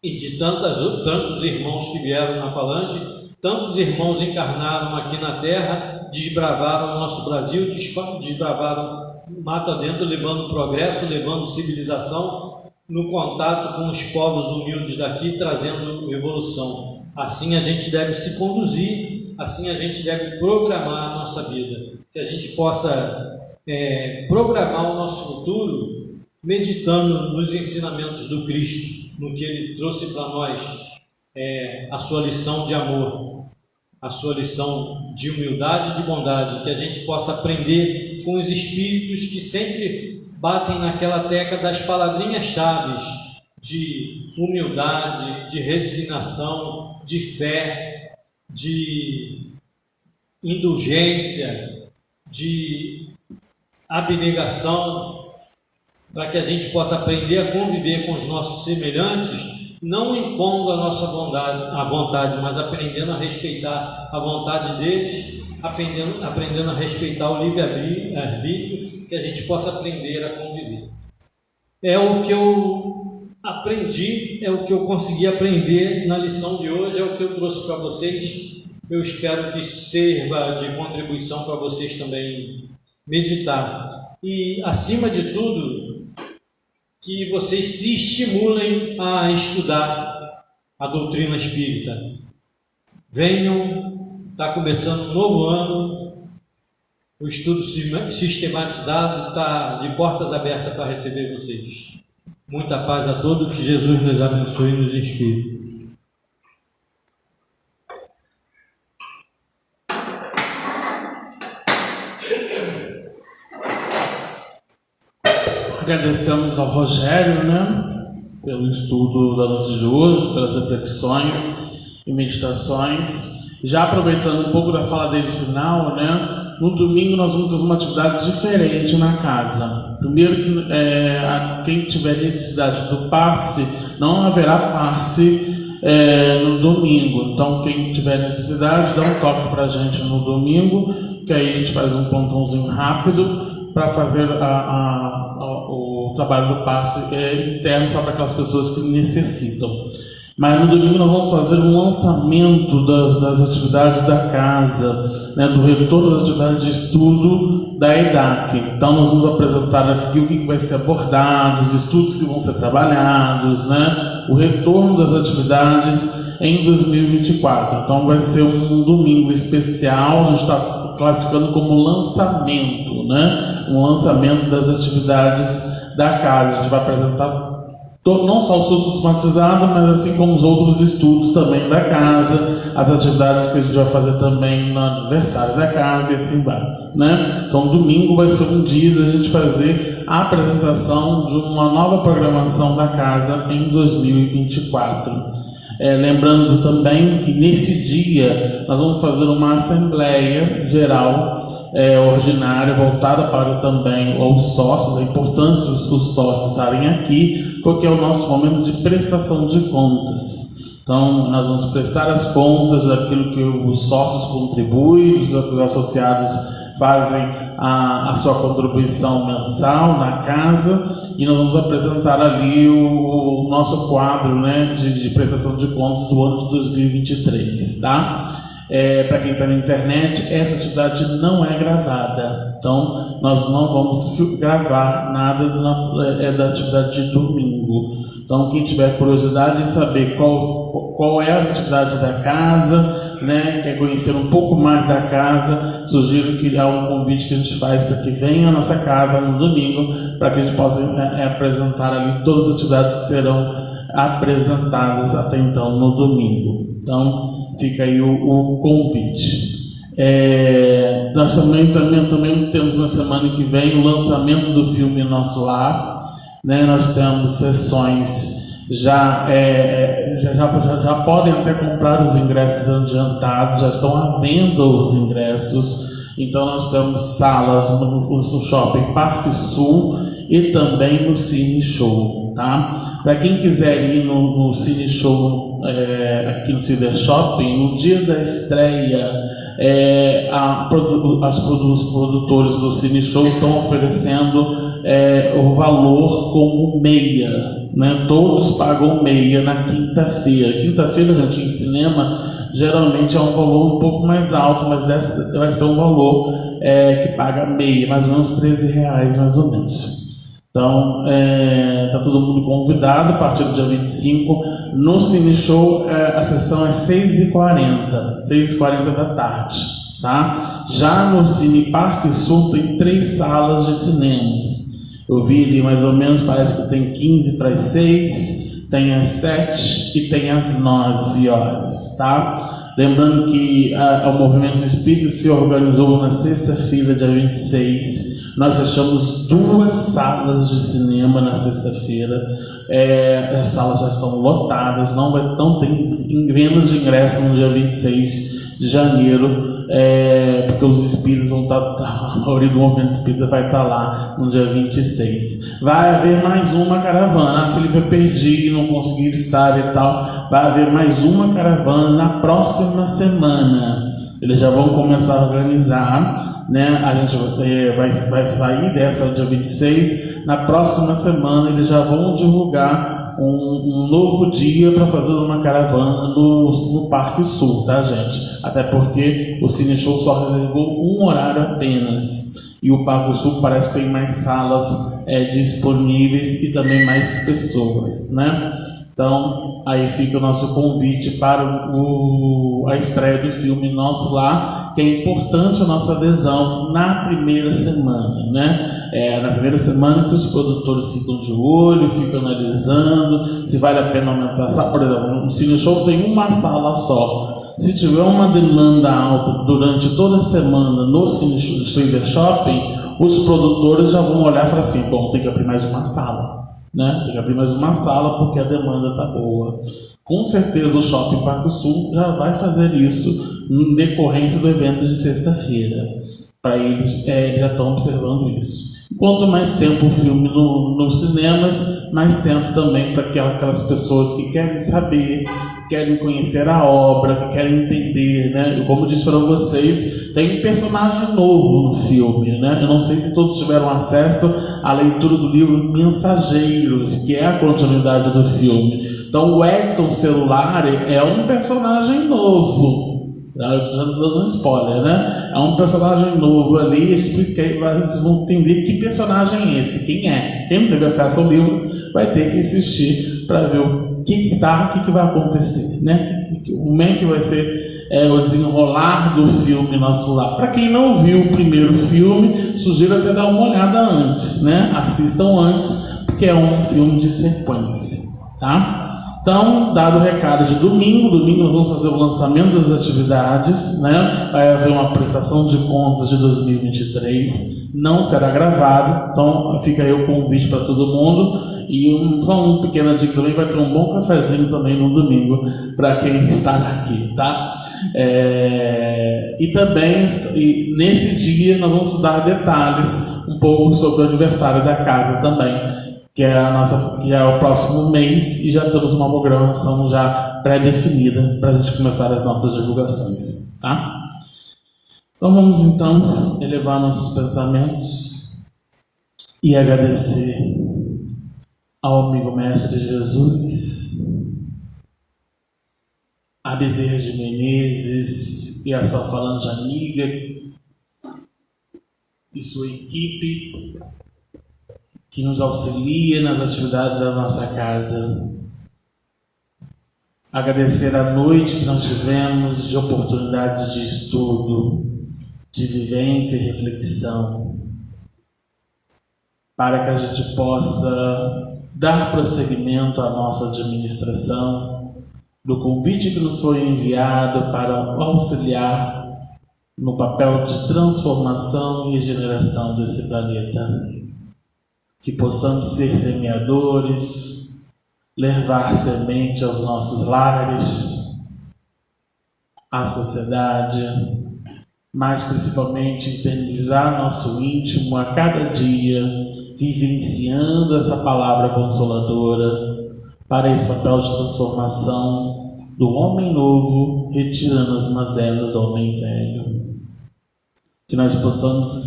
Speaker 2: e de tantos irmãos que vieram na falange, tantos irmãos encarnaram aqui na Terra, desbravaram o nosso Brasil, desbravaram mato adentro, levando progresso, levando civilização, no contato com os povos humildes daqui, trazendo evolução. Assim a gente deve se conduzir, assim a gente deve programar a nossa vida, que a gente possa programar o nosso futuro meditando nos ensinamentos do Cristo, no que Ele trouxe para nós, a sua lição de amor, a sua lição de humildade e de bondade, que a gente possa aprender com os espíritos que sempre batem naquela tecla das palavrinhas-chave de humildade, de resignação, de fé, de indulgência, de abnegação, para que a gente possa aprender a conviver com os nossos semelhantes, não impondo a nossa vontade, mas aprendendo a respeitar a vontade deles, aprendendo a respeitar o livre-arbítrio, que a gente possa aprender a conviver. É o que eu aprendi, é o que eu consegui aprender na lição de hoje, é o que eu trouxe para vocês. Eu espero que sirva de contribuição para vocês também meditar. E, acima de tudo, que vocês se estimulem a estudar a doutrina espírita. Venham, está começando um novo ano, o estudo sistematizado está de portas abertas para receber vocês. Muita paz a todos, que Jesus nos abençoe e nos inspire.
Speaker 1: Agradecemos ao Rogério, pelo estudo da noite de hoje, pelas reflexões e meditações. Já aproveitando um pouco da fala dele final, no domingo nós vamos ter uma atividade diferente na casa. Primeiro, quem tiver necessidade do passe, não haverá passe no domingo. Então, quem tiver necessidade, dá um toque para a gente no domingo, que aí a gente faz um plantãozinho rápido para fazer o trabalho do passe interno só para aquelas pessoas que necessitam. Mas no domingo nós vamos fazer um lançamento das atividades da casa, do retorno das atividades de estudo da EDAC. Então nós vamos apresentar aqui o que vai ser abordado, os estudos que vão ser trabalhados, o retorno das atividades em 2024. Então vai ser um domingo especial, a gente está classificando como lançamento, um lançamento das atividades da casa. A gente vai apresentar não só o estudo sistematizado, mas assim como os outros estudos também da casa, as atividades que a gente vai fazer também no aniversário da casa e assim vai, Então domingo vai ser um dia da gente fazer a apresentação de uma nova programação da casa em 2024. Lembrando também que nesse dia nós vamos fazer uma assembleia geral ordinária, voltada para também aos sócios. A importância dos sócios estarem aqui, porque é o nosso momento de prestação de contas. Então nós vamos prestar as contas daquilo que os sócios contribuem, os associados fazem a sua contribuição mensal na casa, e nós vamos apresentar ali o nosso quadro de prestação de contas do ano de 2023, tá? Para quem está na internet, essa atividade não é gravada, então nós não vamos gravar nada da atividade de domingo. Então quem tiver curiosidade em saber qual é as atividades da casa, quer conhecer um pouco mais da casa, sugiro que há um convite que a gente faz para que venha à nossa casa no domingo, para que a gente possa apresentar ali todas as atividades que serão apresentadas até então no domingo. Então fica aí o convite. Nós também temos na semana que vem o lançamento do filme Nosso Lar. Nós temos sessões já podem até comprar os ingressos adiantados, já estão à venda os ingressos. Então nós temos salas no Shopping Parque Sul e também no Cine Show, tá? Para quem quiser ir no Cine Show aqui no Cider Shopping, no dia da estreia, os produtores do Cine Show estão oferecendo o valor como meia, né? Todos pagam meia na quinta-feira. Quinta-feira, gente, em cinema, geralmente é um valor um pouco mais alto, mas vai ser um valor que paga meia, mais ou menos R$13, mais ou menos. Então, está todo mundo convidado a partir do dia 25. No Cine Show, a sessão é 6h40 da tarde. Tá? Já no Cine Parque Sul, tem 3 salas de cinemas. Eu vi ali mais ou menos, parece que tem 15 para as 6, tem às 7 e tem às 9 horas. Tá? Lembrando que o Movimento Espírita se organizou na sexta-feira, dia 26. Nós fechamos 2 salas de cinema na sexta-feira. As salas já estão lotadas, não tem vendas de ingresso no dia 26 de janeiro, porque os espíritos vão estar, a maioria do movimento espírita vai estar lá no dia 26. Vai haver mais uma caravana. Felipe, eu perdi, não consegui estar e tal. Vai haver mais uma caravana na próxima semana. Eles já vão começar a organizar, né? A gente vai sair dessa dia 26. Na próxima semana eles já vão divulgar um novo dia para fazer uma caravana no Parque Sul, tá, gente? Até porque o Cine Show só reservou um horário apenas. E o Parque Sul parece que tem mais salas disponíveis e também mais pessoas, né? Então, aí fica o nosso convite para a estreia do filme Nosso Lar, que é importante a nossa adesão na primeira semana, né? Na primeira semana que os produtores ficam de olho, ficam analisando se vale a pena aumentar. Sabe, por exemplo, o Cine Show tem uma sala só. Se tiver uma demanda alta durante toda a semana no Cider Shopping, os produtores já vão olhar e falar assim, bom, tem que abrir mais uma sala. Né? Tem que abrir mais uma sala porque a demanda está boa. Com certeza o Shopping Parque Sul já vai fazer isso em decorrência do evento de sexta-feira. Para eles, já estão observando isso. Quanto mais tempo o filme nos cinemas, mais tempo também para aquelas pessoas que querem saber, que querem conhecer a obra, que querem entender, né? Como eu disse para vocês, tem um personagem novo no filme, né? Eu não sei se todos tiveram acesso à leitura do livro Mensageiros, que é a continuidade do filme. Então o Edson Celulari é um personagem novo. Dando um spoiler, né? É um personagem novo ali, vocês vão entender que personagem é esse, quem é. Quem não teve acesso ao livro vai ter que assistir para ver o que vai acontecer, né? Como é que vai ser o desenrolar do filme Nosso Lar. Para quem não viu o primeiro filme, sugiro até dar uma olhada antes, né? Assistam antes, porque é um filme de sequência, tá? Então, dado o recado de domingo nós vamos fazer o lançamento das atividades, né? Vai haver uma prestação de contas de 2023, não será gravado, então fica aí o convite para todo mundo. E só uma pequena dica também, vai ter um bom cafezinho também no domingo para quem está aqui, tá? E também, nesse dia, nós vamos dar detalhes um pouco sobre o aniversário da casa também, que é o próximo mês, e já temos uma programação já pré-definida para a gente começar as nossas divulgações, tá? Então vamos então elevar nossos pensamentos e agradecer ao amigo mestre Jesus, a Bezerra de Menezes e a sua falante amiga e sua equipe que nos auxilia nas atividades da nossa casa. Agradecer a noite que nós tivemos de oportunidades de estudo, de vivência e reflexão, para que a gente possa dar prosseguimento à nossa administração do convite que nos foi enviado para auxiliar no papel de transformação e regeneração desse planeta. Que possamos ser semeadores, levar semente aos nossos lares, à sociedade, mas principalmente internalizar nosso íntimo a cada dia, vivenciando essa palavra consoladora para esse papel de transformação do homem novo, retirando as mazelas do homem velho. Que nós possamos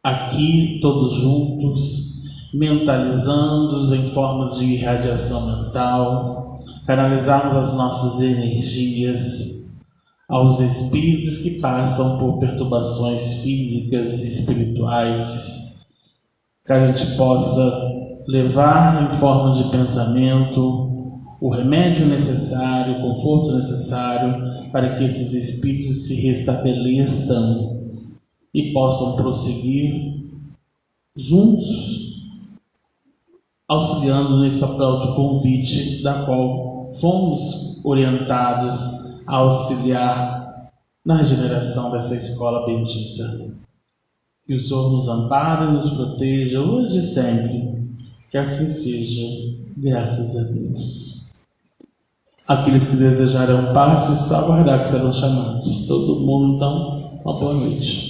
Speaker 1: aqui, todos juntos, mentalizando em formas de irradiação mental, canalizarmos as nossas energias aos espíritos que passam por perturbações físicas e espirituais, que a gente possa levar em forma de pensamento o remédio necessário, o conforto necessário para que esses espíritos se restabeleçam e possam prosseguir juntos, auxiliando nesse papel de convite da qual fomos orientados a auxiliar na regeneração dessa escola bendita. Que o Senhor nos ampare e nos proteja hoje e sempre. Que assim seja, graças a Deus. Aqueles que desejarão passe, só aguardar que serão chamados. Todo mundo, então, uma boa noite.